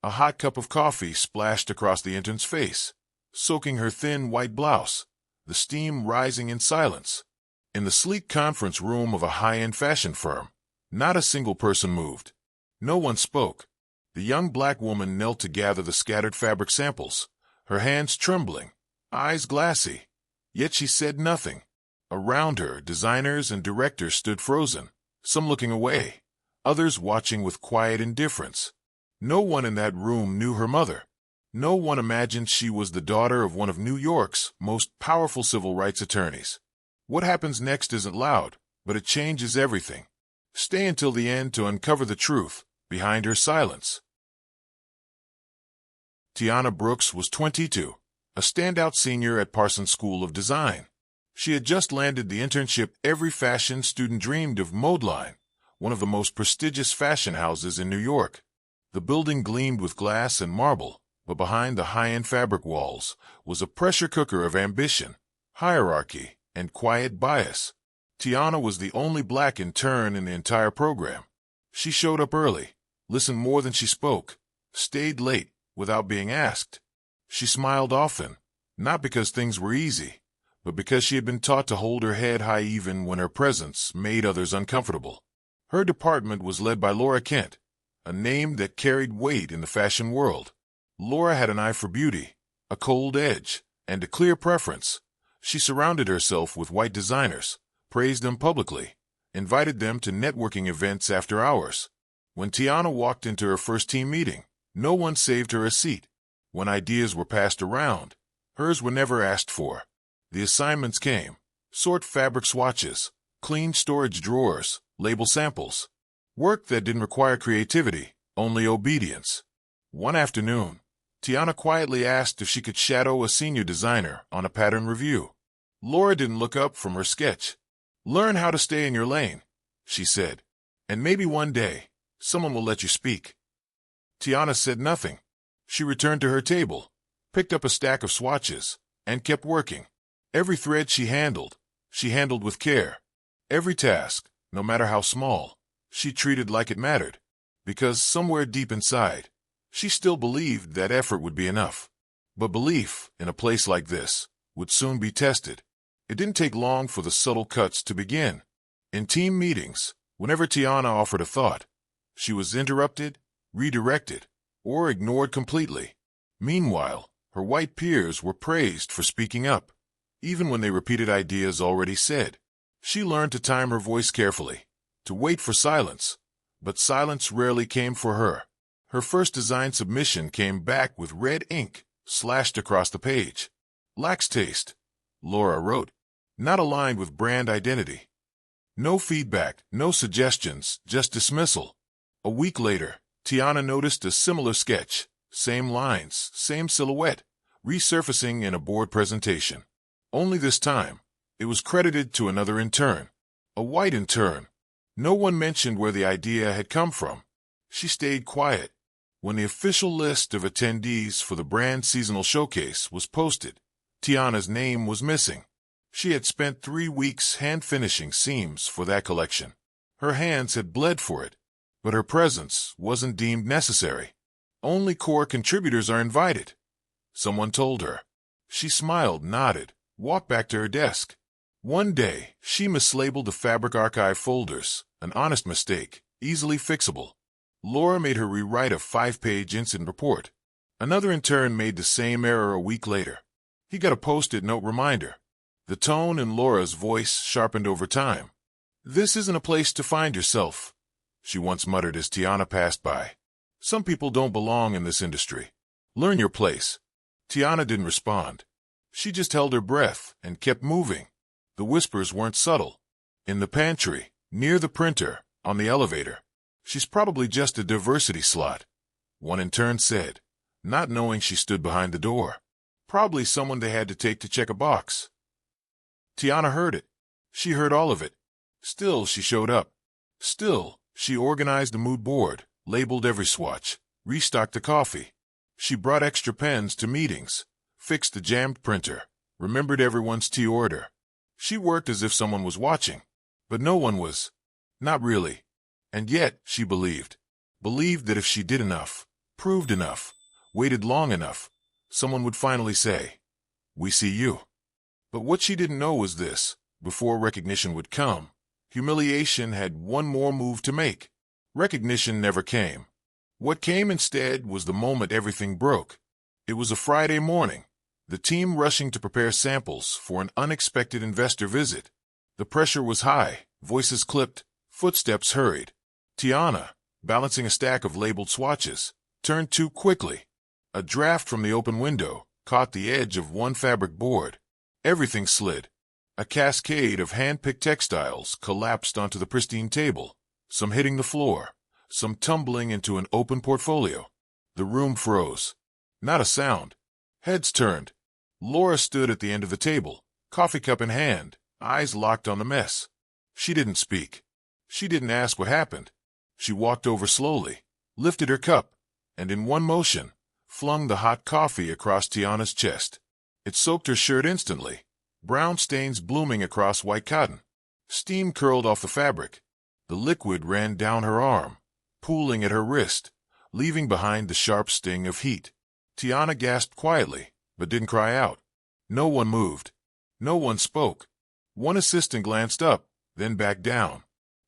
A hot cup of coffee splashed across the intern's face, soaking her thin white blouse, the steam rising in silence. In the sleek conference room of a high-end fashion firm, not a single person moved. No one spoke. The young black woman knelt to gather the scattered fabric samples, her hands trembling, eyes glassy. Yet she said nothing. Around her, designers and directors stood frozen, some looking away, others watching with quiet indifference. No one in that room knew her mother. No one imagined she was the daughter of one of New York's most powerful civil rights attorneys. What happens next isn't loud, but it changes everything. Stay until the end to uncover the truth behind her silence. Tiana Brooks was 22, a standout senior at Parsons School of Design. She had just landed the internship every fashion student dreamed of, Modeline, one of the most prestigious fashion houses in New York. The building gleamed with glass and marble, but behind the high-end fabric walls was a pressure cooker of ambition, hierarchy, and quiet bias. Tiana was the only black intern in the entire program. She showed up early, listened more than she spoke, stayed late without being asked. She smiled often, not because things were easy, but because she had been taught to hold her head high even when her presence made others uncomfortable. Her department was led by Laura Kent, a name that carried weight in the fashion world. Laura had an eye for beauty, a cold edge, and a clear preference. She surrounded herself with white designers, praised them publicly, invited them to networking events after hours. When Tiana walked into her first team meeting, no one saved her a seat. When ideas were passed around, hers were never asked for. The assignments came: sort fabric swatches, clean storage drawers, label samples. Work that didn't require creativity, only obedience. One afternoon, Tiana quietly asked if she could shadow a senior designer on a pattern review. Laura didn't look up from her sketch. "Learn how to stay in your lane," she said, "and maybe one day, someone will let you speak." Tiana said nothing. She returned to her table, picked up a stack of swatches, and kept working. Every thread she handled with care. Every task, no matter how small, she treated like it mattered, because somewhere deep inside, she still believed that effort would be enough. But belief, in a place like this, would soon be tested. It didn't take long for the subtle cuts to begin. In team meetings, whenever Tiana offered a thought, she was interrupted, redirected, or ignored completely. Meanwhile, her white peers were praised for speaking up, even when they repeated ideas already said. She learned to time her voice carefully, to wait for silence, but silence rarely came for her. Her first design submission came back with red ink slashed across the page. "Lacks taste," Laura wrote, "not aligned with brand identity." No feedback, no suggestions, just dismissal. A week later, Tiana noticed a similar sketch, same lines, same silhouette, resurfacing in a board presentation. Only this time, it was credited to another intern, a white intern. No one mentioned where the idea had come from. She stayed quiet. When the official list of attendees for the brand seasonal showcase was posted, Tiana's name was missing. She had spent 3 weeks hand-finishing seams for that collection. Her hands had bled for it, but her presence wasn't deemed necessary. Only core contributors are invited, someone told her. She smiled, nodded, walked back to her desk. One day, she mislabeled the fabric archive folders, an honest mistake, easily fixable. Laura made her rewrite a 5-page incident report. Another intern made the same error a week later. He got a post-it note reminder. The tone in Laura's voice sharpened over time. "This isn't a place to find yourself," she once muttered as Tiana passed by. "Some people don't belong in this industry. Learn your place." Tiana didn't respond. She just held her breath and kept moving. The whispers weren't subtle. In the pantry, near the printer, on the elevator. "She's probably just a diversity slot," one intern said, not knowing she stood behind the door. "Probably someone they had to take to check a box." Tiana heard it. She heard all of it. Still, she showed up. Still, she organized the mood board, labeled every swatch, restocked the coffee. She brought extra pens to meetings, fixed the jammed printer, remembered everyone's tea order. She worked as if someone was watching, but no one was. Not really. And yet, she believed that if she did enough, proved enough, waited long enough, someone would finally say, "We see you." But what she didn't know was this: before recognition would come, humiliation had one more move to make. Recognition never came. What came instead was the moment everything broke. It was a Friday morning, the team rushing to prepare samples for an unexpected investor visit. The pressure was high, voices clipped, footsteps hurried. Tiana, balancing a stack of labeled swatches, turned too quickly. A draft from the open window caught the edge of one fabric board. Everything slid. A cascade of hand-picked textiles collapsed onto the pristine table, some hitting the floor, some tumbling into an open portfolio. The room froze. Not a sound. Heads turned. Laura stood at the end of the table, coffee cup in hand, eyes locked on the mess. She didn't speak. She didn't ask what happened. She walked over slowly, lifted her cup, and in one motion, flung the hot coffee across Tiana's chest. It soaked her shirt instantly, brown stains blooming across white cotton. Steam curled off the fabric. The liquid ran down her arm, pooling at her wrist, leaving behind the sharp sting of heat. Tiana gasped quietly, but didn't cry out. No one moved. No one spoke. One assistant glanced up, then back down.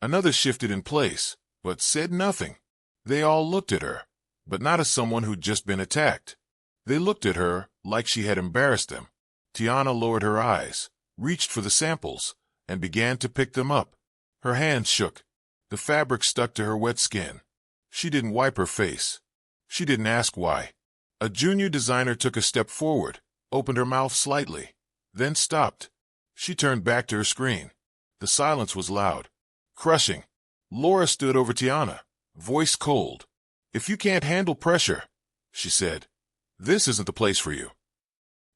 Another shifted in place, but said nothing. They all looked at her, but not as someone who'd just been attacked. They looked at her like she had embarrassed them. Tiana lowered her eyes, reached for the samples, and began to pick them up. Her hands shook. The fabric stuck to her wet skin. She didn't wipe her face. She didn't ask why. A junior designer took a step forward, opened her mouth slightly, then stopped. She turned back to her screen. The silence was loud, crushing. Laura stood over Tiana, voice cold. "If you can't handle pressure," she said, "this isn't the place for you."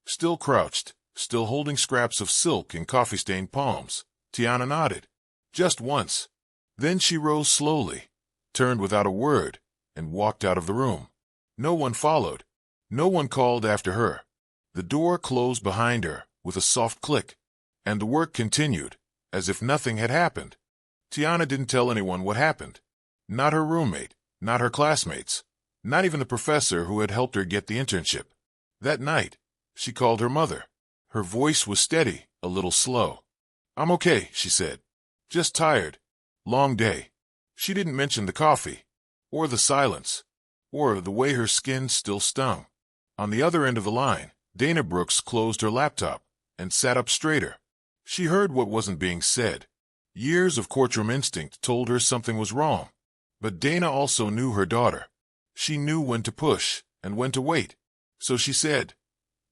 Still crouched, still holding scraps of silk in coffee-stained palms, Tiana nodded. Just once. Then she rose slowly, turned without a word, and walked out of the room. No one followed. No one called after her. The door closed behind her with a soft click, and the work continued, as if nothing had happened. Tiana didn't tell anyone what happened. Not her roommate, not her classmates, not even the professor who had helped her get the internship. That night, she called her mother. Her voice was steady, a little slow. "I'm okay," she said. "Just tired. Long day." She didn't mention the coffee, or the silence, or the way her skin still stung. On the other end of the line, Dana Brooks closed her laptop and sat up straighter. She heard what wasn't being said. Years of courtroom instinct told her something was wrong. But Dana also knew her daughter. She knew when to push and when to wait. So she said,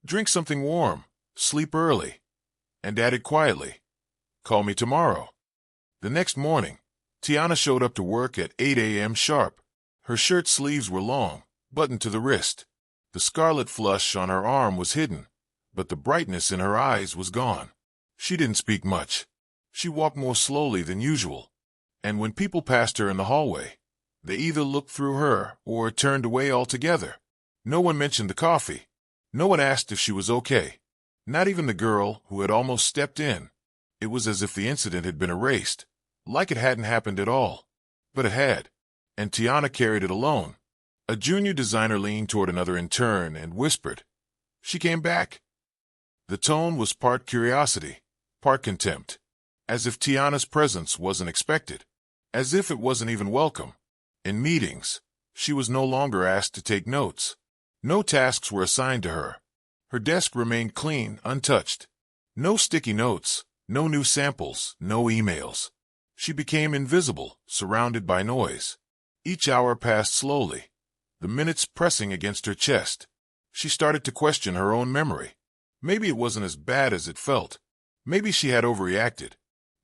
"Drink something warm, sleep early," and added quietly, "Call me tomorrow." The next morning, Tiana showed up to work at 8 a.m. sharp. Her shirt sleeves were long, buttoned to the wrist. The scarlet flush on her arm was hidden, but the brightness in her eyes was gone. She didn't speak much. She walked more slowly than usual, and when people passed her in the hallway, they either looked through her or turned away altogether. No one mentioned the coffee. No one asked if she was okay. Not even the girl who had almost stepped in. It was as if the incident had been erased, like it hadn't happened at all. But it had, and Tiana carried it alone. A junior designer leaned toward another intern and whispered, "She came back." The tone was part curiosity, part contempt, as if Tiana's presence wasn't expected, as if it wasn't even welcome. In meetings, she was no longer asked to take notes. No tasks were assigned to her. Her desk remained clean, untouched. No sticky notes, no new samples, no emails. She became invisible, surrounded by noise. Each hour passed slowly, the minutes pressing against her chest. She started to question her own memory. Maybe it wasn't as bad as it felt. Maybe she had overreacted.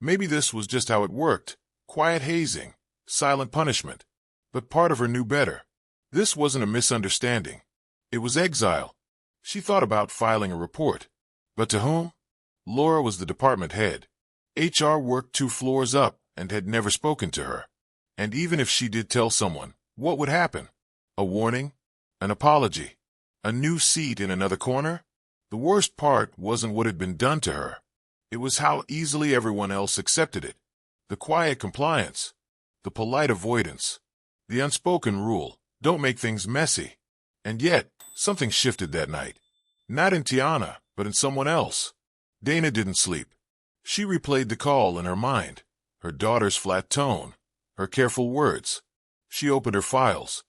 Maybe this was just how it worked, quiet hazing, silent punishment. But part of her knew better. This wasn't a misunderstanding. It was exile. She thought about filing a report. But to whom? Laura was the department head. HR worked 2 floors up and had never spoken to her. And even if she did tell someone, what would happen? A warning? An apology? A new seat in another corner? The worst part wasn't what had been done to her. It was how easily everyone else accepted it. The quiet compliance. The polite avoidance. The unspoken rule, Don't make things messy. And yet, something shifted that night. Not in Tiana, but in someone else. Dana didn't sleep. She replayed the call in her mind, her daughter's flat tone, her careful words. She opened her files,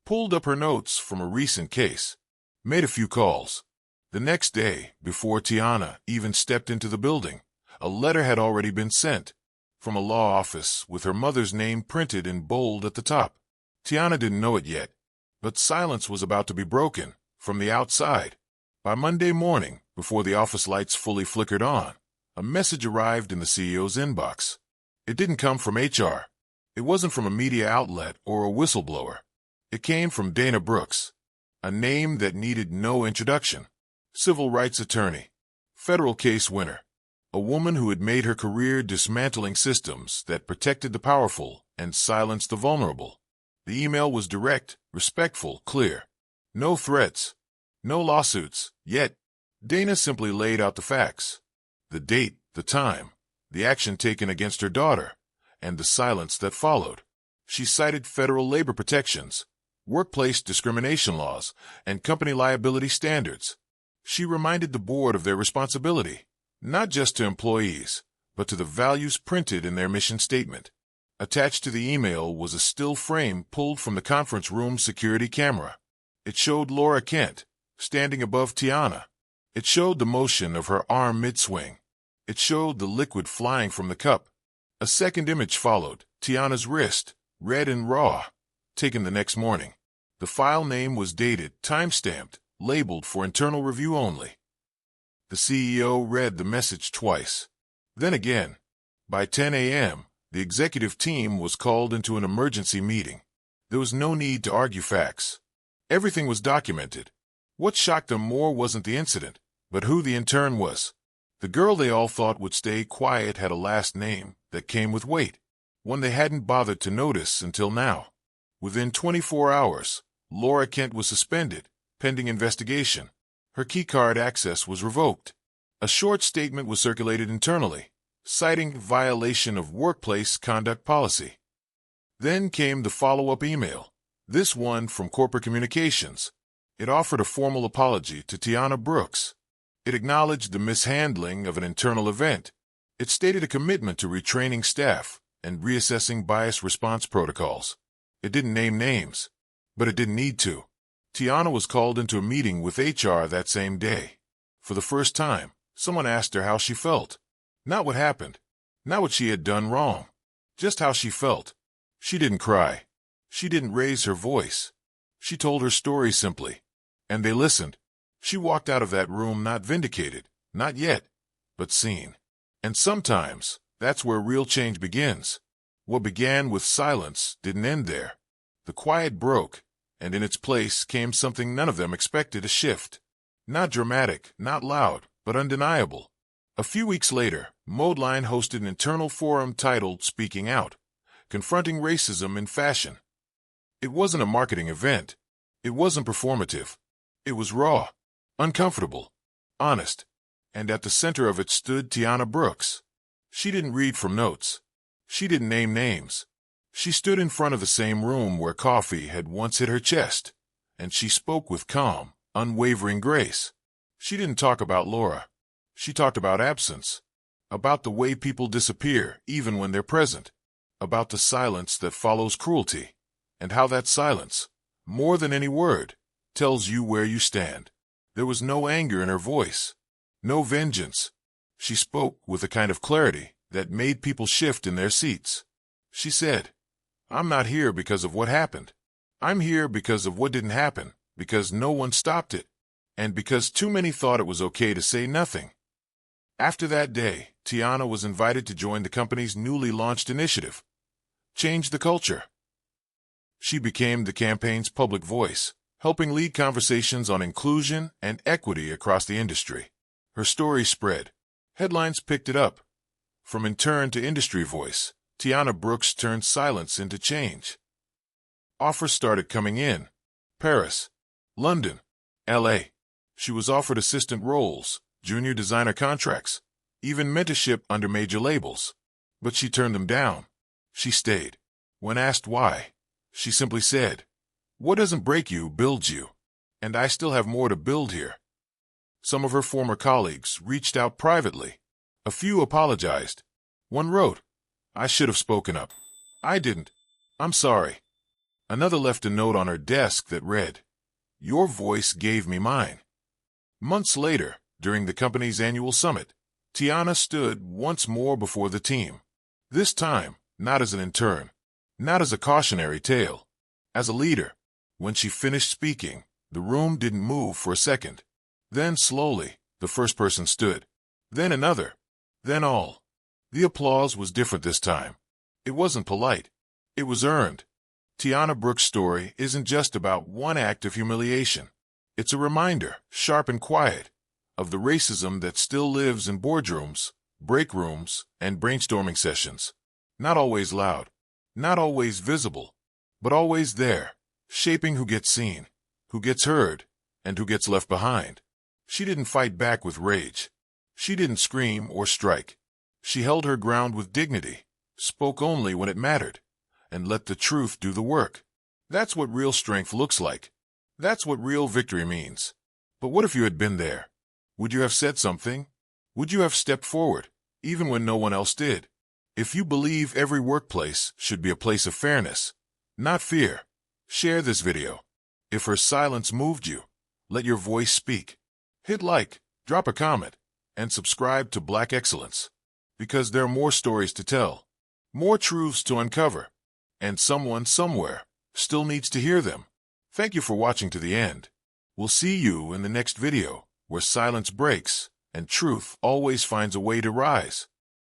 pulled up her notes from a recent case, made a few calls. The next day, before Tiana even stepped into the building, a letter had already been sent from a law office with her mother's name printed in bold at the top. Tiana didn't know it yet, but silence was about to be broken from the outside. By Monday morning, before the office lights fully flickered on, a message arrived in the CEO's inbox. It didn't come from HR. It wasn't from a media outlet or a whistleblower. It came from Dana Brooks, a name that needed no introduction. Civil rights attorney, federal case winner, a woman who had made her career dismantling systems that protected the powerful and silenced the vulnerable. The email was direct, respectful, clear. No threats, no lawsuits, yet Dana simply laid out the facts. The date, the time, the action taken against her daughter, and the silence that followed. She cited federal labor protections, workplace discrimination laws, and company liability standards. She reminded the board of their responsibility, not just to employees, but to the values printed in their mission statement. Attached to the email was a still frame pulled from the conference room's security camera. It showed Laura Kent, standing above Tiana. It showed the motion of her arm mid-swing. It showed the liquid flying from the cup. A second image followed, Tiana's wrist, red and raw, taken the next morning. The file name was dated, time-stamped, labeled for internal review only. The CEO read the message twice. Then again. By 10 a.m., the executive team was called into an emergency meeting. There was no need to argue facts. Everything was documented. What shocked them more wasn't the incident, but who the intern was. The girl they all thought would stay quiet had a last name that came with weight, one they hadn't bothered to notice until now. Within 24 hours, Laura Kent was suspended, pending investigation. Her keycard access was revoked. A short statement was circulated internally, citing violation of workplace conduct policy. Then came the follow-up email, this one from corporate communications. It offered a formal apology to Tiana Brooks. It acknowledged the mishandling of an internal event. It stated a commitment to retraining staff and reassessing bias response protocols. It didn't name names, but it didn't need to. Tiana was called into a meeting with HR that same day. For the first time, someone asked her how she felt. Not what happened, not what she had done wrong, just how she felt. She didn't cry. She didn't raise her voice. She told her story simply, and they listened. She walked out of that room not vindicated, not yet, but seen. And sometimes, that's where real change begins. What began with silence didn't end there. The quiet broke, and in its place came something none of them expected, a shift. Not dramatic, not loud, but undeniable. A few weeks later, Modeline hosted an internal forum titled Speaking Out, Confronting Racism in Fashion. It wasn't a marketing event. It wasn't performative. It was raw, uncomfortable, honest, and at the center of it stood Tiana Brooks. She didn't read from notes. She didn't name names. She stood in front of the same room where coffee had once hit her chest, and she spoke with calm, unwavering grace. She didn't talk about Laura. She talked about absence, about the way people disappear even when they're present, about the silence that follows cruelty, and how that silence, more than any word, tells you where you stand. There was no anger in her voice, no vengeance. She spoke with a kind of clarity that made people shift in their seats. She said, "I'm not here because of what happened. I'm here because of what didn't happen, because no one stopped it, and because too many thought it was okay to say nothing." After that day, Tiana was invited to join the company's newly launched initiative, Change the Culture. She became the campaign's public voice, helping lead conversations on inclusion and equity across the industry. Her story spread. Headlines picked it up. From intern to industry voice, Tiana Brooks turned silence into change. Offers started coming in. Paris, London, LA. She was offered assistant roles, junior designer contracts, even mentorship under major labels. But she turned them down. She stayed. When asked why, she simply said, What doesn't break you builds you. And I still have more to build here. Some of her former colleagues reached out privately. A few apologized. One wrote, "I should have spoken up. I didn't. I'm sorry." Another left a note on her desk that read, "Your voice gave me mine." Months later, during the company's annual summit, Tiana stood once more before the team. This time, not as an intern, not as a cautionary tale, as a leader. When she finished speaking, the room didn't move for a second. Then slowly, the first person stood. Then another. Then all. The applause was different this time. It wasn't polite. It was earned. Tiana Brooks' story isn't just about one act of humiliation. It's a reminder, sharp and quiet, of the racism that still lives in boardrooms, break rooms, and brainstorming sessions. Not always loud, not always visible, but always there, shaping who gets seen, who gets heard, and who gets left behind. She didn't fight back with rage. She didn't scream or strike. She held her ground with dignity, spoke only when it mattered, and let the truth do the work. That's what real strength looks like. That's what real victory means. But what if you had been there? Would you have said something? Would you have stepped forward, even when no one else did? If you believe every workplace should be a place of fairness, not fear, share this video. If her silence moved you, let your voice speak. Hit like, drop a comment, and subscribe to Black Excellence. Because there are more stories to tell, more truths to uncover, and someone somewhere still needs to hear them. Thank you for watching to the end. We'll see you in the next video, where silence breaks and truth always finds a way to rise.